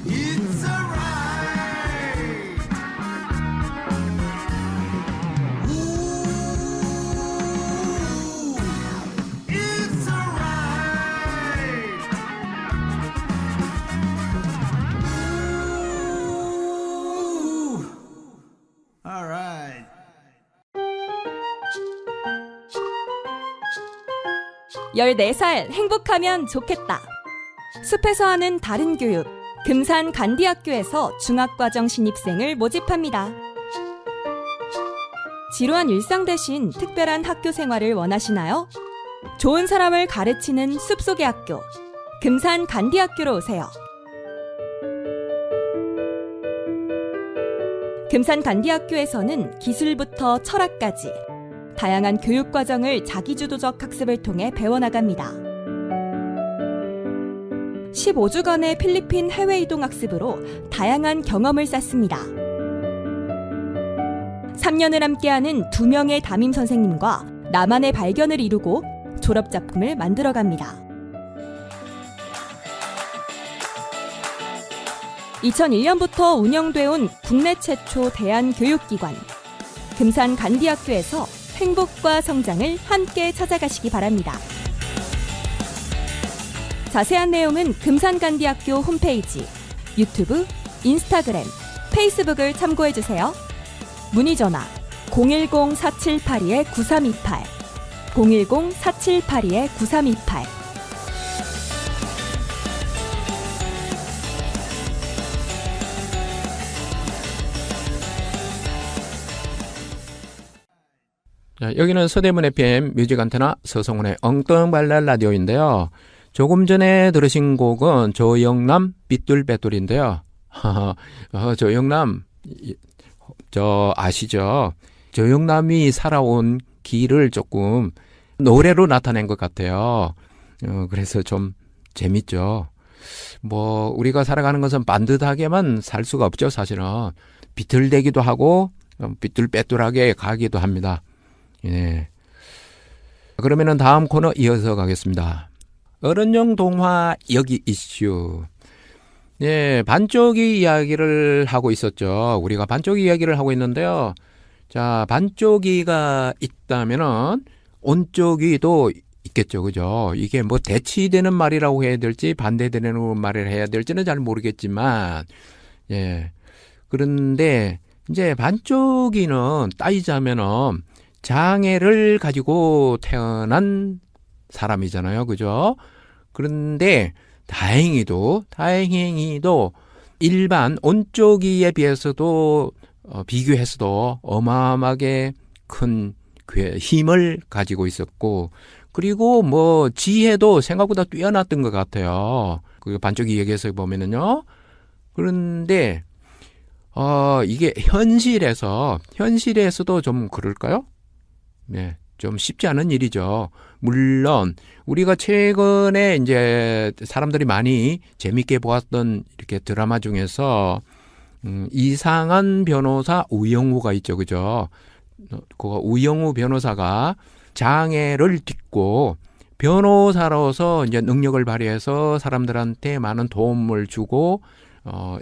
It's alright. It's alright. Alright. 열네 살 행복하면 좋겠다. 숲에서 하는 다른 교육. 금산 간디학교에서 중학과정 신입생을 모집합니다. 지루한 일상 대신 특별한 학교 생활을 원하시나요? 좋은 사람을 가르치는 숲속의 학교. 금산 간디학교로 오세요. 금산 간디학교에서는 기술부터 철학까지 다양한 교육 과정을 자기주도적 학습을 통해 배워나갑니다. 15주간의 필리핀 해외 이동 학습으로 다양한 경험을 쌓습니다. 3년을 함께하는 2명의 담임 선생님과 나만의 발견을 이루고 졸업작품을 만들어갑니다. 2001년부터 운영되어 온 국내 최초 대안교육기관 금산 간디학교에서 행복과 성장을 함께 찾아가시기 바랍니다. 자세한 내용은 금산간디학교 홈페이지, 유튜브, 인스타그램, 페이스북을 참고해주세요. 문의전화 010-4782-9328 010-4782-9328 자, 여기는 서대문 FM 뮤직 안테나 서성훈의 엉뚱발랄 라디오인데요. 조금 전에 들으신 곡은 조영남 삐뚤빼뚤인데요. 조영남 저 아시죠? 조영남이 살아온 길을 조금 노래로 나타낸 것 같아요. 그래서 좀 재밌죠. 뭐 우리가 살아가는 것은 반듯하게만 살 수가 없죠. 사실은 비틀대기도 하고 삐뚤빼뚤하게 가기도 합니다. 예. 그러면은 다음 코너 이어서 가겠습니다. 어른용 동화 여기 이슈. 예, 반쪽이 이야기를 하고 있었죠. 우리가 반쪽이 이야기를 하고 있는데요. 자, 반쪽이가 있다면은 온쪽이도 있겠죠. 그죠? 이게 뭐 대치되는 말이라고 해야 될지 반대되는 말을 해야 될지는 잘 모르겠지만, 예. 그런데 이제 반쪽이는 따지자면은 장애를 가지고 태어난 사람이잖아요. 그죠? 그런데 다행히도 일반 온쪽이에 비해서도 비교해서도 어마어마하게 큰 힘을 가지고 있었고, 그리고 뭐 지혜도 생각보다 뛰어났던 것 같아요. 그 반쪽이 얘기해서 보면은요. 그런데 이게 현실에서도 좀 그럴까요? 네, 좀 쉽지 않은 일이죠. 물론 우리가 최근에 이제 사람들이 많이 재밌게 보았던 이렇게 드라마 중에서 이상한 변호사 우영우가 있죠, 그죠? 그 우영우 변호사가 장애를 딛고 변호사로서 이제 능력을 발휘해서 사람들한테 많은 도움을 주고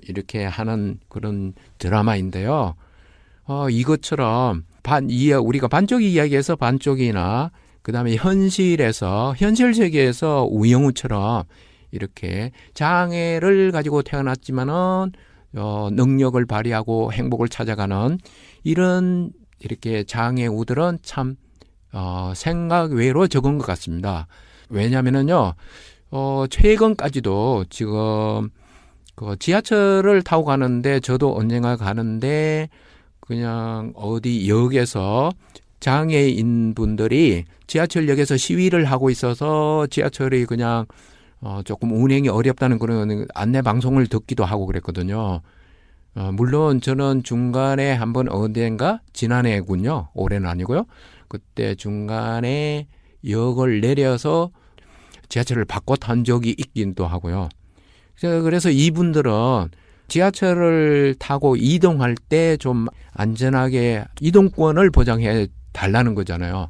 이렇게 하는 그런 드라마인데요. 이것처럼 우리가 반쪽이 이야기에서 반쪽이나 그다음에 현실 세계에서 우영우처럼 이렇게 장애를 가지고 태어났지만은 능력을 발휘하고 행복을 찾아가는 이런 이렇게 장애우들은 참 생각 외로 적은 것 같습니다. 왜냐하면은요, 최근까지도 지금 그 지하철을 타고 가는데 저도 언젠가 가는데 그냥 어디 역에서 장애인 분들이 지하철역에서 시위를 하고 있어서 지하철이 그냥 조금 운행이 어렵다는 그런 안내 방송을 듣기도 하고 그랬거든요. 물론 저는 중간에 한번 어딘가 지난해군요. 올해는 아니고요. 그때 중간에 역을 내려서 지하철을 바꿔 탄 적이 있기도 하고요. 그래서 이분들은 지하철을 타고 이동할 때 좀 안전하게 이동권을 보장해 달라는 거잖아요.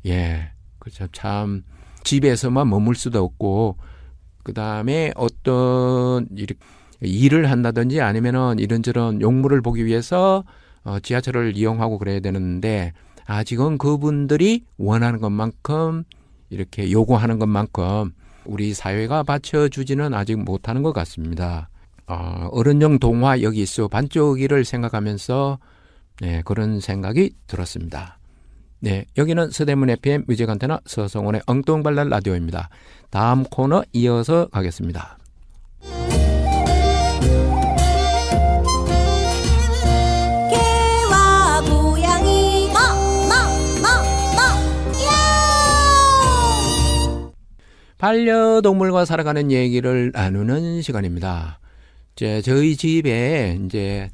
예. 그렇죠. 참 집에서만 머물 수도 없고 그다음에 어떤 일을 한다든지 아니면은 이런저런 용무를 보기 위해서 지하철을 이용하고 그래야 되는데 아직은 그분들이 원하는 것만큼 이렇게 요구하는 것만큼 우리 사회가 받쳐주지는 아직 못하는 것 같습니다. 어른용 동화 여기 있어 반쪽이를 생각하면서 네, 그런 생각이 들었습니다. 네, 여기는 서대문 FM 뮤직 안테나 서성훈의 엉뚱발랄 라디오입니다. 다음 코너 이어서 가겠습니다. 개와 고양이 반려동물과 살아가는 얘기를 나누는 시간입니다. 저희 집에 이제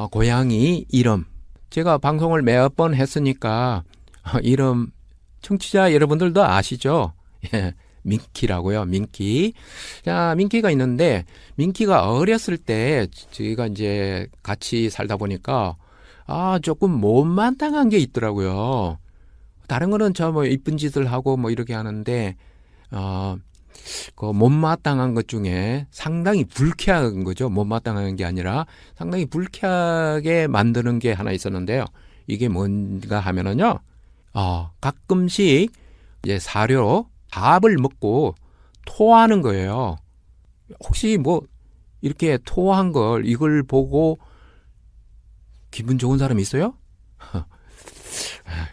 고양이 이름 제가 방송을 몇 번 했으니까 이름 청취자 여러분들도 아시죠? 예, 민키라고요. 민키. 자, 민키가 있는데 민키가 어렸을 때 저희가 이제 같이 살다 보니까 조금 못마땅한 게 있더라고요. 다른 거는 저 뭐 이쁜 짓을 하고 뭐 이렇게 하는데, 그 못마땅한 것 중에 상당히 불쾌한 거죠. 못마땅한 게 아니라 상당히 불쾌하게 만드는 게 하나 있었는데요. 이게 뭔가 하면은요, 가끔씩 이제 사료로 밥을 먹고 토하는 거예요. 혹시 뭐 이렇게 토한 걸 이걸 보고 기분 좋은 사람이 있어요?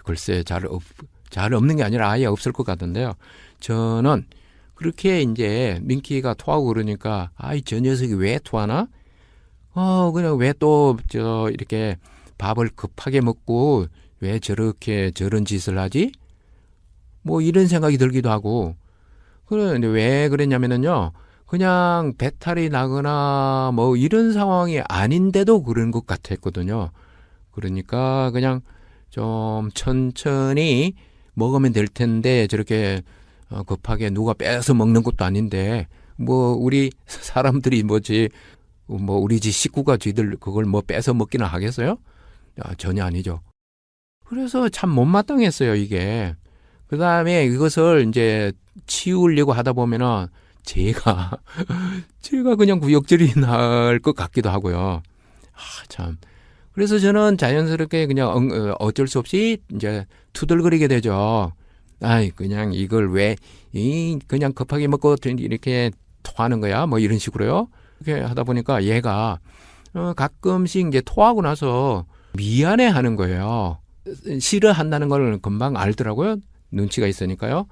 글쎄 잘 없는 게 아니라 아예 없을 것 같은데요. 저는 그렇게 이제 민키가 토하고 그러니까 저 녀석이 왜 토하나? 그냥 왜 또 이렇게 밥을 급하게 먹고 왜 저런 짓을 하지? 뭐 이런 생각이 들기도 하고. 그런데 왜 그랬냐면은요. 그냥 배탈이 나거나 뭐 이런 상황이 아닌데도 그런 것 같았거든요. 그러니까 그냥 좀 천천히 먹으면 될 텐데 저렇게 급하게 누가 빼서 먹는 것도 아닌데 뭐 우리 사람들이 뭐 우리 집 식구가 쥐들 그걸 뭐 빼서 먹기는 하겠어요? 전혀 아니죠. 그래서 참 못마땅했어요, 이게. 그 다음에 이것을 이제 치우려고 하다 보면은 제가 그냥 구역질이 날 것 같기도 하고요. 참. 그래서 저는 자연스럽게 그냥 어쩔 수 없이 이제 투덜거리게 되죠. 그냥 이걸 왜, 그냥 급하게 먹고 이렇게 토하는 거야? 뭐 이런 식으로요. 이렇게 하다 보니까 얘가 가끔씩 이제 토하고 나서 미안해 하는 거예요. 싫어한다는 걸 금방 알더라고요. 눈치가 있으니까요.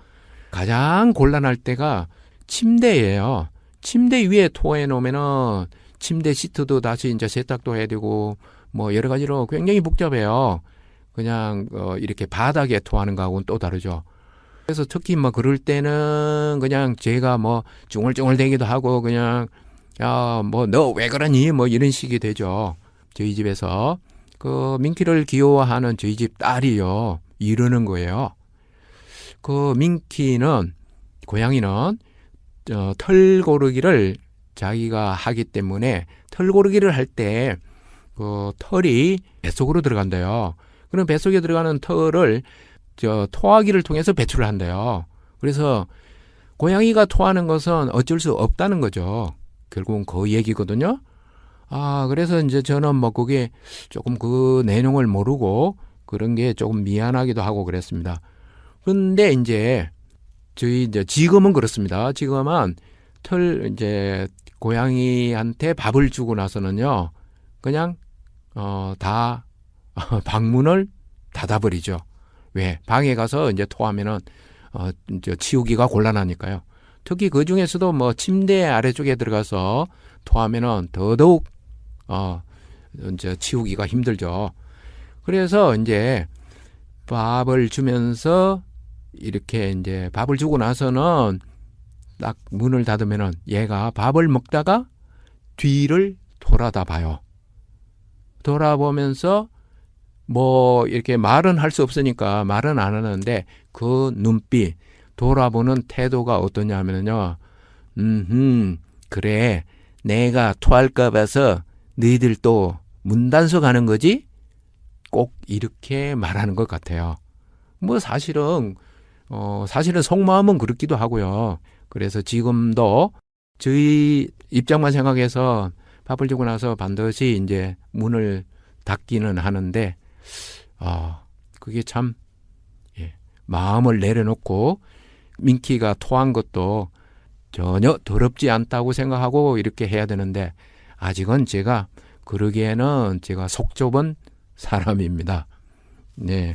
가장 곤란할 때가 침대예요. 침대 위에 토해 놓으면은 침대 시트도 다시 이제 세탁도 해야 되고 뭐 여러 가지로 굉장히 복잡해요. 그냥 이렇게 바닥에 토하는 거하고는 또 다르죠. 그래서 특히 뭐 그럴 때는 그냥 제가 뭐 쭝얼쭝얼대기도 하고 그냥 뭐 너 왜 그러니 뭐 이런 식이 되죠. 저희 집에서 그 민키를 귀여워하는 저희 집 딸이요 이러는 거예요. 그 민키는 고양이는 털 고르기를 자기가 하기 때문에 털 고르기를 할 때 그 털이 뱃속으로 들어간대요. 그럼 뱃속에 들어가는 털을 토하기를 통해서 배출을 한대요. 그래서 고양이가 토하는 것은 어쩔 수 없다는 거죠. 결국은 그 얘기거든요. 그래서 이제 저는 뭐 그게 조금 그 내용을 모르고 그런 게 조금 미안하기도 하고 그랬습니다. 그런데 이제 지금은 그렇습니다. 지금은 이제 고양이한테 밥을 주고 나서는요, 그냥 다 방문을 닫아버리죠. 왜? 방에 가서 이제 토하면은 이제 치우기가 곤란하니까요. 특히 그 중에서도 뭐 침대 아래쪽에 들어가서 토하면은 더더욱 이제 치우기가 힘들죠. 그래서 이제 밥을 주면서 이렇게 이제 밥을 주고 나서는 딱 문을 닫으면은 얘가 밥을 먹다가 뒤를 돌아다 봐요. 돌아보면서 뭐 이렇게 말은 할 수 없으니까 말은 안 하는데 그 눈빛 돌아보는 태도가 어떠냐 하면요. 그래 내가 토할까 봐서 너희들 또 문단속 하는 거지? 꼭 이렇게 말하는 것 같아요. 뭐 사실은 속마음은 그렇기도 하고요. 그래서 지금도 저희 입장만 생각해서 밥을 주고 나서 반드시 이제 문을 닫기는 하는데, 그게 참, 마음을 내려놓고 민키가 토한 것도 전혀 더럽지 않다고 생각하고 이렇게 해야 되는데, 아직은 제가 그러기에는 제가 속 좁은 사람입니다. 네.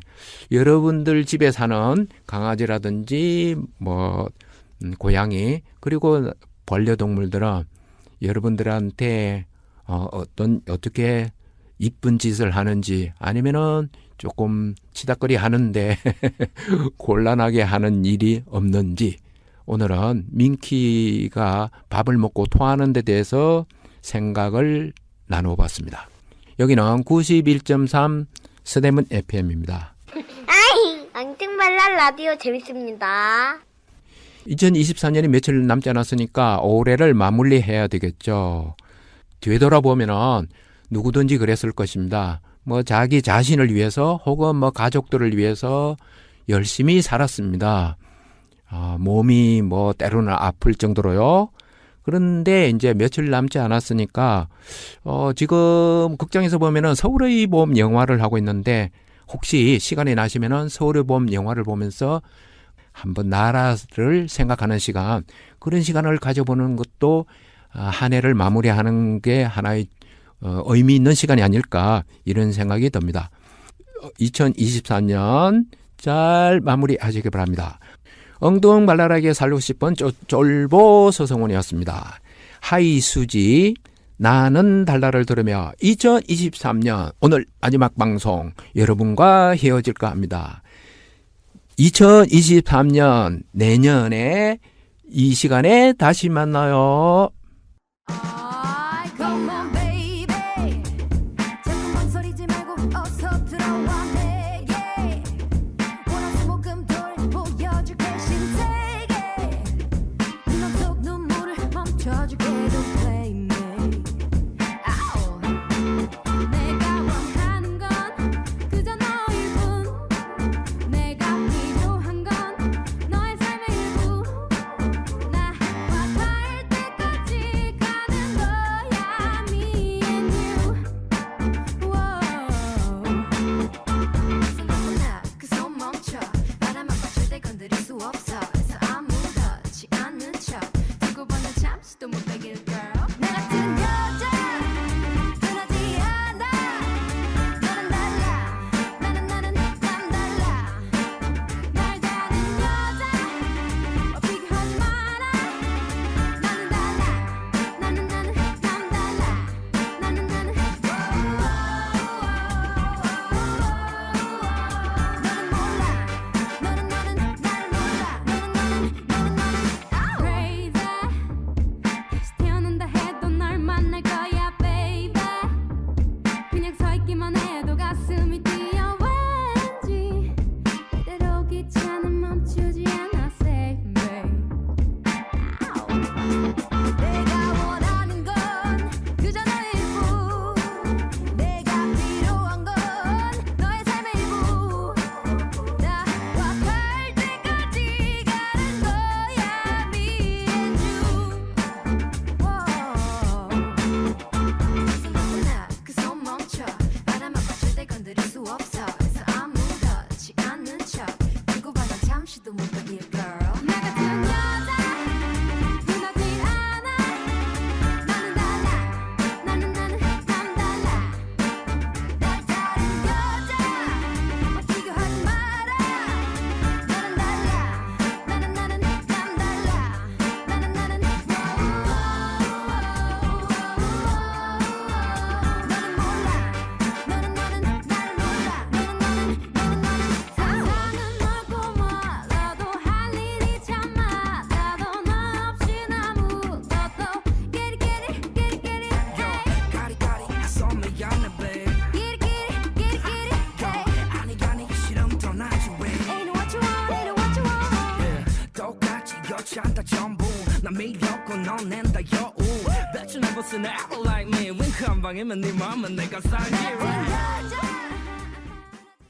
여러분들 집에 사는 강아지라든지, 고양이, 그리고 반려동물들은 여러분들한테 어떻게 이쁜 짓을 하는지 아니면은 조금 치닥거리 하는데 곤란하게 하는 일이 없는지 오늘은 민키가 밥을 먹고 토하는 데 대해서 생각을 나눠봤습니다. 여기는 91.3 서대문 FM입니다. 앙증발랄 라디오 재밌습니다. 2024년이 며칠 남지 않았으니까 올해를 마무리해야 되겠죠. 되돌아보면은 누구든지 그랬을 것입니다. 뭐 자기 자신을 위해서 혹은 뭐 가족들을 위해서 열심히 살았습니다. 몸이 뭐 때로는 아플 정도로요. 그런데 이제 며칠 남지 않았으니까 지금 극장에서 보면은 서울의 봄 영화를 하고 있는데 혹시 시간이 나시면은 서울의 봄 영화를 보면서 한번 나라를 생각하는 시간, 그런 시간을 가져보는 것도 한 해를 마무리하는 게 하나의 의미 있는 시간이 아닐까 이런 생각이 듭니다. 2023년 잘 마무리하시기 바랍니다. 엉뚱발랄하게 살고 싶은 쫄보 서성훈이었습니다. 하이수지 나는 달라를 들으며 2023년 오늘 마지막 방송 여러분과 헤어질까 합니다. 2023년 내년에 이 시간에 다시 만나요. Come on baby 자꾸 망설이지 말고 어서 들어와 내게 월화수목금토일 보여줄게 신세계 눈 속 눈물을 멈춰줄게 Don't play me 아오. 내가 원하는 건 그저 너일 뿐 내가 필요한 건 너의 삶의 일부 나와 닿을 때까지 가는 거야 me and you 그 손 멈춰 바람 안 받칠 때 건드릴 수 없어 그래서 아무렇지 않은 척 두고 보는 잠시도 못 베길 girl 나 같은 여자 흔하지 않아 너는 달라 나는 남달라 날 다른 여자 비교하지 마라 나는 달라 나는 남달라 나는 너는 몰라 너는 나를 몰라 너는 crazy 다시 태어난다 해도 널 만날 거야 baby 그냥 서 있기만 해도 가슴이 뛰어 왠지 때로 귀찮음 멈추지 않아 save me 내가 원하는 건 그저 너의 일부 내가 필요한 건 너의 삶의 일부 나와 닿을 때까지 가는 거야 me and you 그 손 멈춰 바람 안 받칠 때 건드릴 수 없어 그래서 아무렇지 않은 척 두고 봐도 잠시도 못 베길 girl 나 같은 여자 흔하지 않아 나는 달라 나는 남달라 날 다른 여자 비교하지 마라 너는 달라 나는 남달라 나는 너는 몰라 너는 날 몰라 너는 세상은 넓고 멀어도 할 일이 참 많아도 너 없인 아무것도 get it hey 가리가리 손을 열네 babe get it hey 아니 가니 싫음 떠나지 왜 ain't what you want 똑같이 여치 않다 전부 난 미렸고 넌 낸다 여우 Bet you never seen an apple like me 윙크 한 방이면 네 맘은 내가 살기 여자